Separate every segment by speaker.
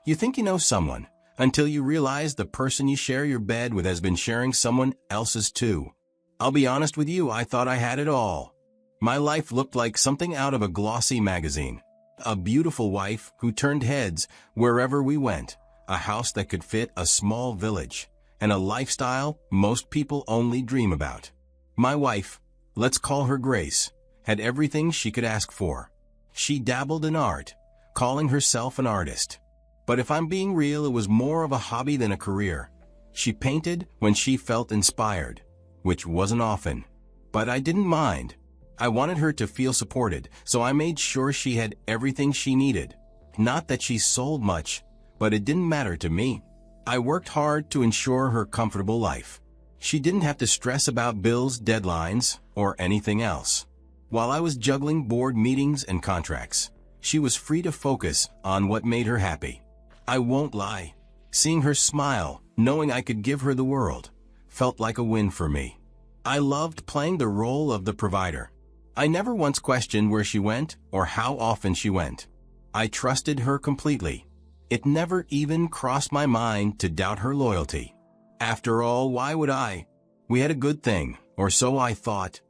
Speaker 1: You think you know someone, until you realize the person you share your bed with has been sharing someone else's too. I'll be honest with you, I thought I had it all. My life looked like something out of a glossy magazine. A beautiful wife who turned heads wherever we went, a house that could fit a small village, and a lifestyle most people only dream about. My wife, let's call her Grace, had everything she could ask for. She dabbled in art, calling herself an artist. But if I'm being real, it was more of a hobby than a career. She painted when she felt inspired, which wasn't often. But I didn't mind. I wanted her to feel supported, so I made sure she had everything she needed. Not that she sold much, but it didn't matter to me. I worked hard to ensure her comfortable life. She didn't have to stress about bills, deadlines, or anything else. While I was juggling board meetings and contracts, she was free to focus on what made her happy. I won't lie. Seeing her smile, knowing I could give her the world, felt like a win for me. I loved playing the role of the provider. I never once questioned where she went or how often she went. I trusted her completely. It never even crossed my mind to doubt her loyalty. After all, why would I? We had a good thing, or so I thought.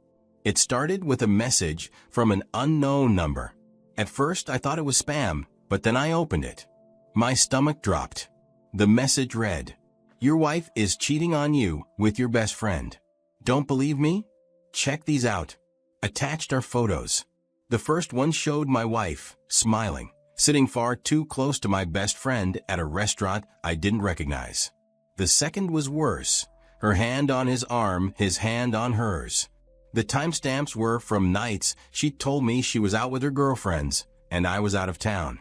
Speaker 1: It started with a message from an unknown number. At first, I thought it was spam, but then I opened it. My stomach dropped. The message read, "Your wife is cheating on you with your best friend. Don't believe me? Check these out." Attached are photos. The first one showed my wife, smiling, sitting far too close to my best friend at a restaurant I didn't recognize. The second was worse. Her hand on his arm, his hand on hers. The timestamps were from nights she told me she was out with her girlfriends, and I was out of town.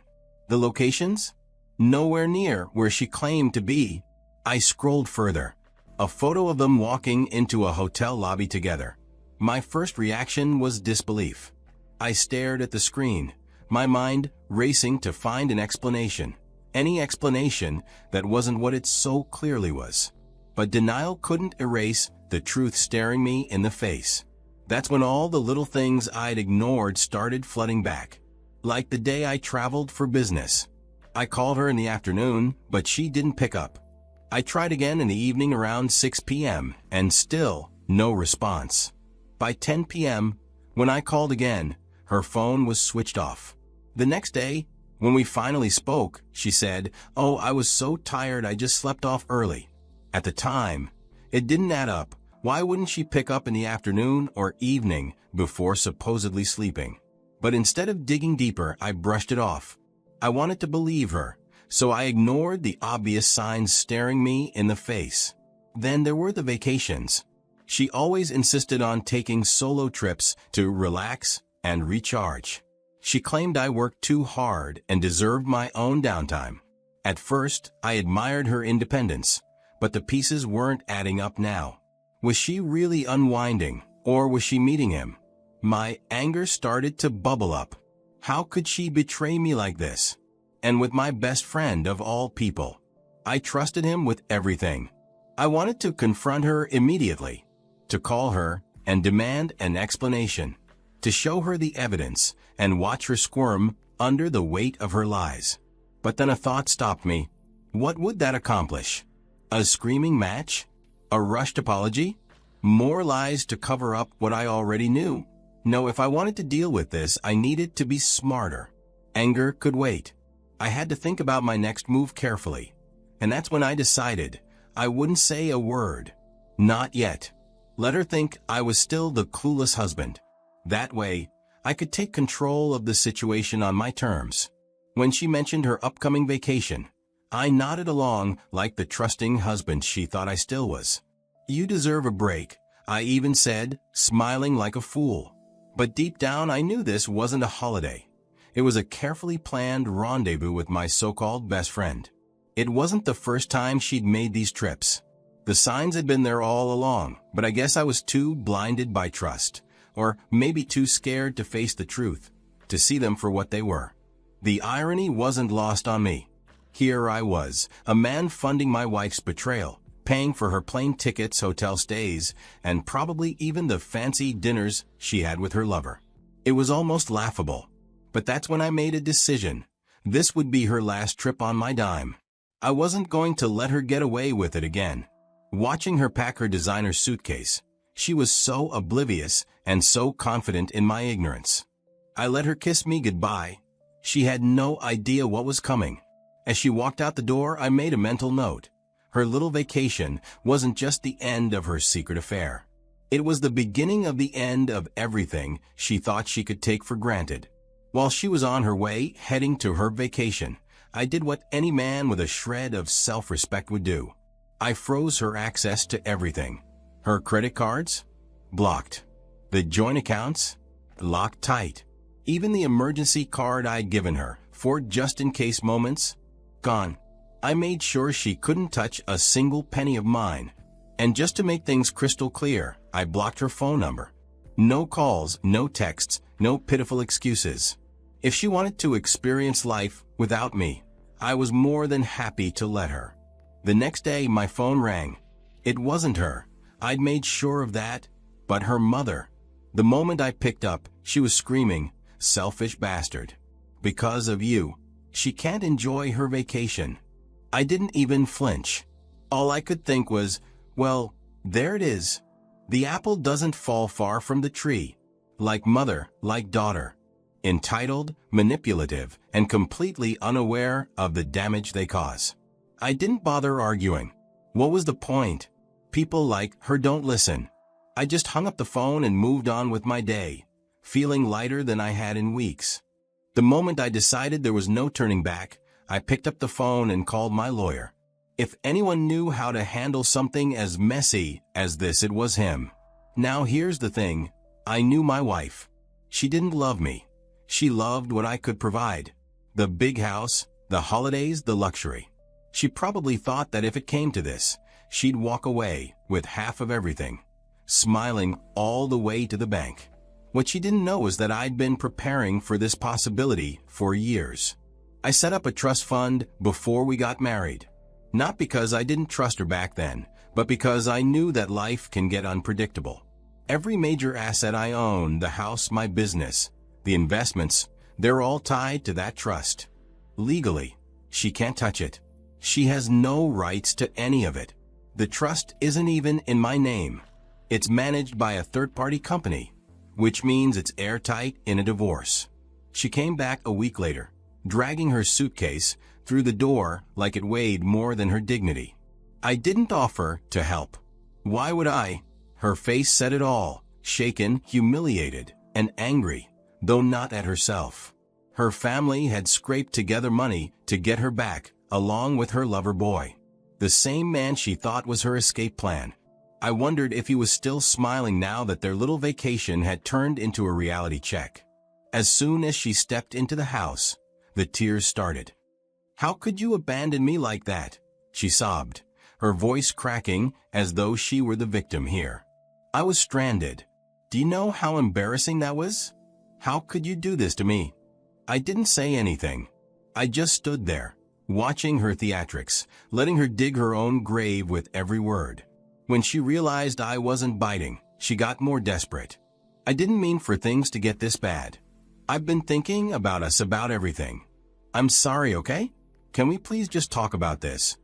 Speaker 1: The locations? Nowhere near where she claimed to be. I scrolled further. A photo of them walking into a hotel lobby together. My first reaction was disbelief. I stared at the screen, my mind racing to find an explanation. Any explanation that wasn't what it so clearly was. But denial couldn't erase the truth staring me in the face. That's when all the little things I'd ignored started flooding back. Like the day I traveled for business. I called her in the afternoon, but she didn't pick up. I tried again in the evening around 6 p.m., and still no response. By 10 p.m., when I called again, her phone was switched off. The next day, when we finally spoke, she said, "Oh, I was so tired I just slept off early." At the time, it didn't add up. Why wouldn't she pick up in the afternoon or evening before supposedly sleeping? But instead of digging deeper, I brushed it off. I wanted to believe her, so I ignored the obvious signs staring me in the face. Then there were the vacations. She always insisted on taking solo trips to relax and recharge. She claimed I worked too hard and deserved my own downtime. At first, I admired her independence, but the pieces weren't adding up now. Was she really unwinding, or was she meeting him? My anger started to bubble up. How could she betray me like this? And with my best friend of all people. I trusted him with everything. I wanted to confront her immediately, to call her and demand an explanation, to show her the evidence and watch her squirm under the weight of her lies. But then a thought stopped me. What would that accomplish? A screaming match? A rushed apology? More lies to cover up what I already knew? No, if I wanted to deal with this, I needed to be smarter. Anger could wait. I had to think about my next move carefully. And that's when I decided I wouldn't say a word. Not yet. Let her think I was still the clueless husband. That way, I could take control of the situation on my terms. When she mentioned her upcoming vacation, I nodded along like the trusting husband she thought I still was. "You deserve a break," I even said, smiling like a fool. But deep down I knew this wasn't a holiday. It was a carefully planned rendezvous with my so-called best friend. It wasn't the first time she'd made these trips. The signs had been there all along, but I guess I was too blinded by trust, or maybe too scared to face the truth, to see them for what they were. The irony wasn't lost on me. Here I was, a man funding my wife's betrayal, paying for her plane tickets, hotel stays, and probably even the fancy dinners she had with her lover. It was almost laughable. But that's when I made a decision. This would be her last trip on my dime. I wasn't going to let her get away with it again. Watching her pack her designer suitcase, she was so oblivious and so confident in my ignorance. I let her kiss me goodbye. She had no idea what was coming. As she walked out the door, I made a mental note. Her little vacation wasn't just the end of her secret affair. It was the beginning of the end of everything she thought she could take for granted. While she was on her way, heading to her vacation, I did what any man with a shred of self-respect would do. I froze her access to everything. Her credit cards? Blocked. The joint accounts? Locked tight. Even the emergency card I'd given her for just-in-case moments? Gone. I made sure she couldn't touch a single penny of mine. And just to make things crystal clear, I blocked her phone number. No calls, no texts, no pitiful excuses. If she wanted to experience life without me, I was more than happy to let her. The next day, my phone rang. It wasn't her. I'd made sure of that, but her mother. The moment I picked up, she was screaming, "Selfish bastard. Because of you, she can't enjoy her vacation." I didn't even flinch. All I could think was, well, there it is. The apple doesn't fall far from the tree. Like mother, like daughter. Entitled, manipulative, and completely unaware of the damage they cause. I didn't bother arguing. What was the point? People like her don't listen. I just hung up the phone and moved on with my day, feeling lighter than I had in weeks. The moment I decided there was no turning back, I picked up the phone and called my lawyer. If anyone knew how to handle something as messy as this, it was him. Now here's the thing. I knew my wife. She didn't love me. She loved what I could provide. The big house, the holidays, the luxury. She probably thought that if it came to this, she'd walk away with half of everything, smiling all the way to the bank. What she didn't know is that I'd been preparing for this possibility for years. I set up a trust fund before we got married. Not because I didn't trust her back then, but because I knew that life can get unpredictable. Every major asset I own, the house, my business, the investments, they're all tied to that trust. Legally, she can't touch it. She has no rights to any of it. The trust isn't even in my name. It's managed by a third-party company, which means it's airtight in a divorce. She came back a week later, dragging her suitcase through the door like it weighed more than her dignity. I didn't offer to help. Why would I? Her face said it all, shaken, humiliated, and angry, though not at herself. Her family had scraped together money to get her back, along with her lover boy. The same man she thought was her escape plan. I wondered if he was still smiling now that their little vacation had turned into a reality check. As soon as she stepped into the house, the tears started. "How could you abandon me like that?" she sobbed, her voice cracking as though she were the victim here. I was stranded. Do you know how embarrassing that was? How could you do this to me? I didn't say anything. I just stood there, watching her theatrics, letting her dig her own grave with every word. When she realized I wasn't biting, she got more desperate. "I didn't mean for things to get this bad. I've been thinking about us, about everything. I'm sorry, okay? Can we please just talk about this?"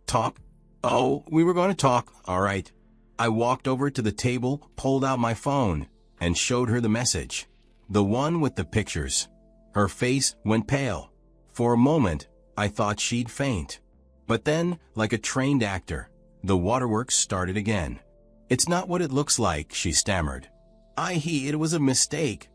Speaker 1: "Talk? Oh, we were going to talk, all right." I walked over to the table, pulled out my phone, and showed her the message. The one with the pictures. Her face went pale. For a moment, I thought she'd faint. But then, like a trained actor, the waterworks started again. "It's not what it looks like," she stammered. It was a mistake."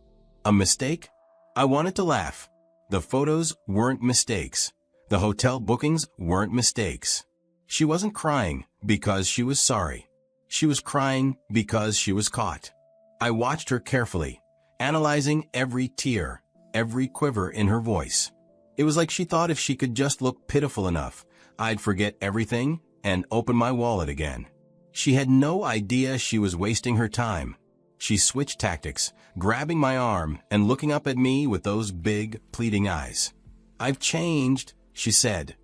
Speaker 1: "A mistake?" I wanted to laugh. The photos weren't mistakes. The hotel bookings weren't mistakes. She wasn't crying because she was sorry. She was crying because she was caught. I watched her carefully, analyzing every tear, every quiver in her voice. It was like she thought if she could just look pitiful enough, I'd forget everything and open my wallet again. She had no idea she was wasting her time. She switched tactics, grabbing my arm and looking up at me with those big, pleading eyes. "I've changed," she said.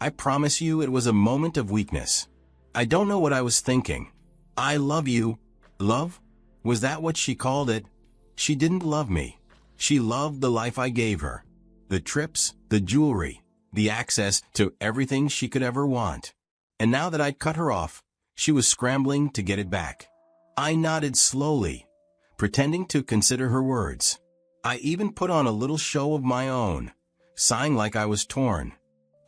Speaker 1: "I promise you it was a moment of weakness. I don't know what I was thinking. I love you." Love? Was that what she called it? She didn't love me. She loved the life I gave her. The trips, the jewelry, the access to everything she could ever want. And now that I'd cut her off, she was scrambling to get it back. I nodded slowly, pretending to consider her words. I even put on a little show of my own, sighing like I was torn.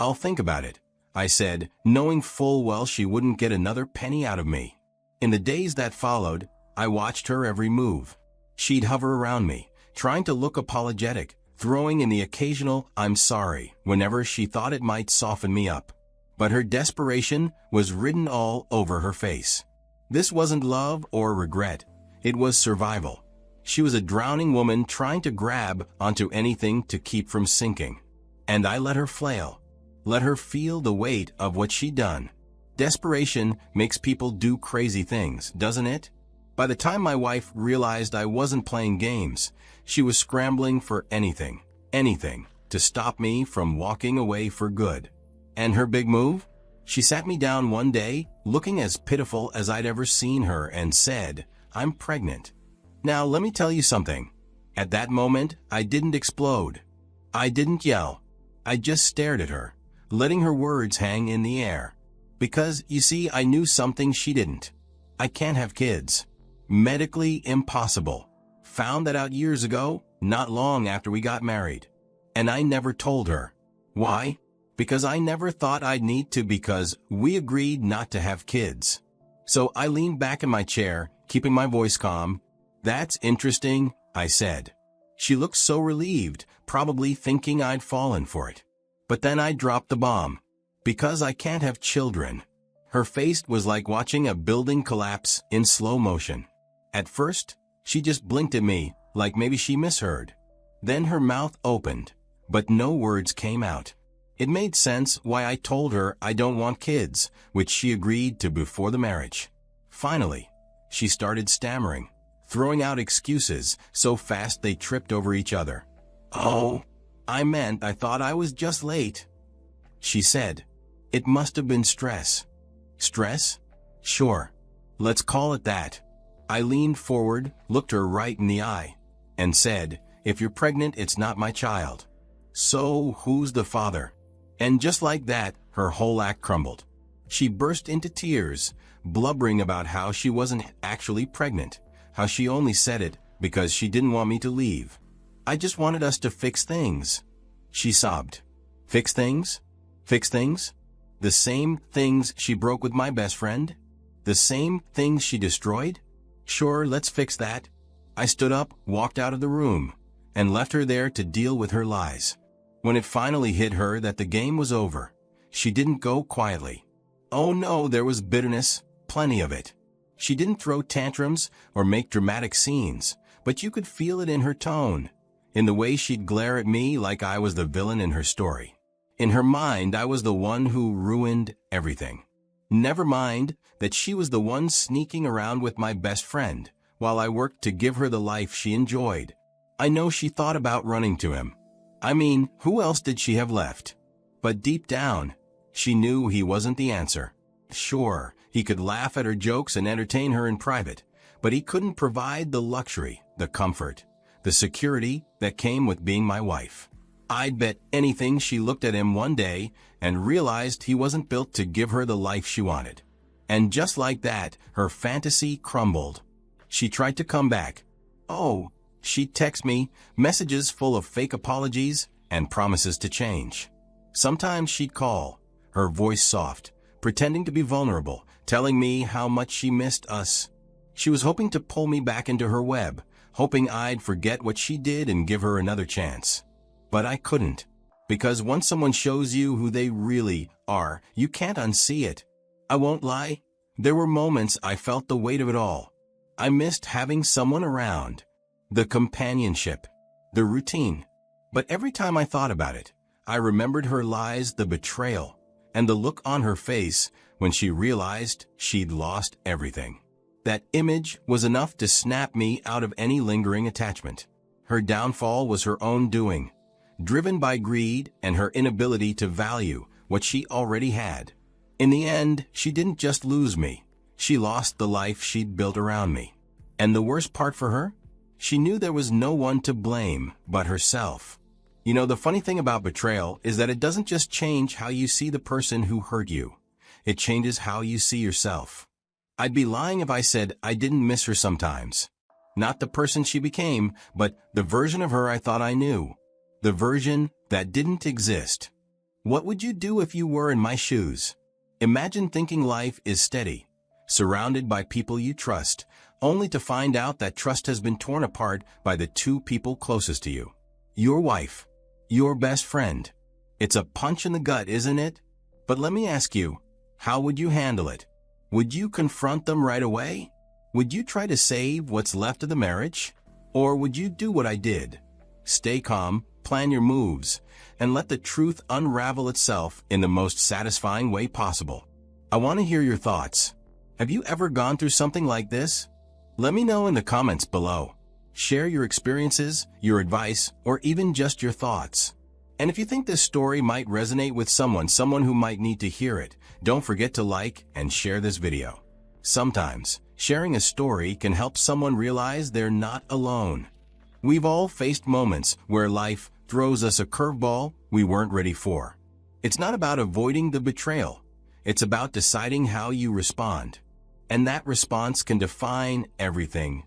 Speaker 1: "I'll think about it," I said, knowing full well she wouldn't get another penny out of me. In the days that followed, I watched her every move. She'd hover around me, trying to look apologetic, throwing in the occasional "I'm sorry" whenever she thought it might soften me up. But her desperation was written all over her face. This wasn't love or regret. It was survival. She was a drowning woman trying to grab onto anything to keep from sinking. And I let her flail. Let her feel the weight of what she'd done. Desperation makes people do crazy things, doesn't it? By the time my wife realized I wasn't playing games, she was scrambling for anything, to stop me from walking away for good. And her big move? She sat me down one day, looking as pitiful as I'd ever seen her, and said, "I'm pregnant." Now, let me tell you something. At that moment, I didn't explode. I didn't yell. I just stared at her, letting her words hang in the air. Because, you see, I knew something she didn't. I can't have kids. Medically impossible. Found that out years ago, not long after we got married. And I never told her. Why? Because I never thought I'd need to, because we agreed not to have kids. So I leaned back in my chair, keeping my voice calm. "That's interesting," I said. She looked so relieved, probably thinking I'd fallen for it. But then I dropped the bomb. Because I can't have children. Her face was like watching a building collapse in slow motion. At first, she just blinked at me, like maybe she misheard. Then her mouth opened, but no words came out. It made sense why I told her I don't want kids, which she agreed to before the marriage. Finally, she started stammering, throwing out excuses so fast they tripped over each other. "Oh, I thought I was just late," she said. "It must have been stress." "Stress? Sure. Let's call it that." I leaned forward, looked her right in the eye, and said, "If you're pregnant, it's not my child. So who's the father?" And just like that, her whole act crumbled. She burst into tears, blubbering about how she wasn't actually pregnant, how she only said it because she didn't want me to leave. "I just wanted us to fix things," she sobbed. "Fix things? Fix things? The same things she broke with my best friend? The same things she destroyed? Sure, let's fix that." I stood up, walked out of the room, and left her there to deal with her lies. When it finally hit her that the game was over, she didn't go quietly. Oh no, there was bitterness, plenty of it. She didn't throw tantrums or make dramatic scenes, but you could feel it in her tone, in the way she'd glare at me like I was the villain in her story. In her mind, I was the one who ruined everything. Never mind that she was the one sneaking around with my best friend, while I worked to give her the life she enjoyed. I know she thought about running to him. I mean, who else did she have left? But deep down, she knew he wasn't the answer. Sure, he could laugh at her jokes and entertain her in private, but he couldn't provide the luxury, the comfort, the security that came with being my wife. I'd bet anything she looked at him one day and realized he wasn't built to give her the life she wanted. And just like that, her fantasy crumbled. She tried to come back. Oh, she'd text me, messages full of fake apologies and promises to change. Sometimes she'd call, her voice soft, pretending to be vulnerable, telling me how much she missed us. She was hoping to pull me back into her web, hoping I'd forget what she did and give her another chance. But I couldn't, because once someone shows you who they really are, you can't unsee it. I won't lie, there were moments I felt the weight of it all. I missed having someone around, the companionship, the routine. But every time I thought about it, I remembered her lies, the betrayal, and the look on her face when she realized she'd lost everything. That image was enough to snap me out of any lingering attachment. Her downfall was her own doing, driven by greed and her inability to value what she already had. In the end, she didn't just lose me. She lost the life she'd built around me. And the worst part for her? She knew there was no one to blame but herself. You know, the funny thing about betrayal is that it doesn't just change how you see the person who hurt you. It changes how you see yourself. I'd be lying if I said I didn't miss her sometimes. Not the person she became, but the version of her I thought I knew. The version that didn't exist. What would you do if you were in my shoes? Imagine thinking life is steady, surrounded by people you trust, only to find out that trust has been torn apart by the two people closest to you. Your wife. Your best friend. It's a punch in the gut, isn't it? But let me ask you, how would you handle it? Would you confront them right away? Would you try to save what's left of the marriage? Or would you do what I did? Stay calm, plan your moves, and let the truth unravel itself in the most satisfying way possible. I want to hear your thoughts. Have you ever gone through something like this? Let me know in the comments below. Share your experiences, your advice, or even just your thoughts. And if you think this story might resonate with someone who might need to hear it, don't forget to like and share this video. Sometimes, sharing a story can help someone realize they're not alone. We've all faced moments where life throws us a curveball we weren't ready for. It's not about avoiding the betrayal. It's about deciding how you respond. And that response can define everything